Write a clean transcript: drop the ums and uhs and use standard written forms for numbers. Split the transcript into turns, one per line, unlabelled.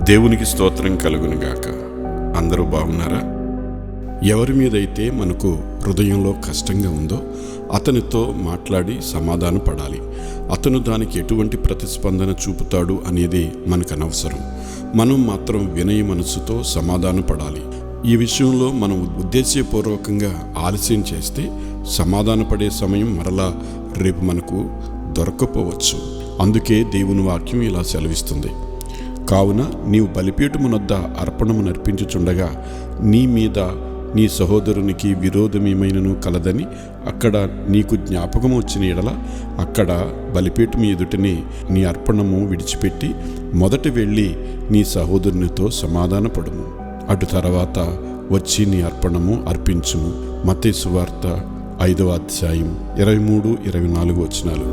దేవునికి స్తోత్రం కలుగునుగాక. అందరూ బాగున్నారా? ఎవరి మీదైతే మనకు హృదయంలో కష్టంగా ఉందో అతనితో మాట్లాడి సమాధాన పడాలి. అతను దానికి ఎటువంటి ప్రతిస్పందన చూపుతాడు అనేది మనకు అనవసరం. మనం మాత్రం వినయ మనసుతో సమాధాన పడాలి. ఈ విషయంలో మనం ఉద్దేశపూర్వకంగా ఆలస్యం చేస్తే సమాధాన పడే సమయం మరలా రేపు మనకు దొరకపోవచ్చు. అందుకే దేవుని వాక్యం ఇలా సెలవిస్తుంది, కావున నీవు బలిపీఠమునొద్ద అర్పణము నర్పించుచుండగా నీ మీద నీ సహోదరునికి విరోధమేమైనను కలదని అక్కడ నీకు జ్ఞాపకము వచ్చిన ఎడల అక్కడ బలిపీఠం ఎదుటనే నీ అర్పణము విడిచిపెట్టి మొదట వెళ్ళి నీ సహోదరునితో సమాధానపడుము. అటు తర్వాత వచ్చి నీ అర్పణము అర్పించుము. మత్తయి సువార్త 5వ అధ్యాయం 23-24 వచనాలు.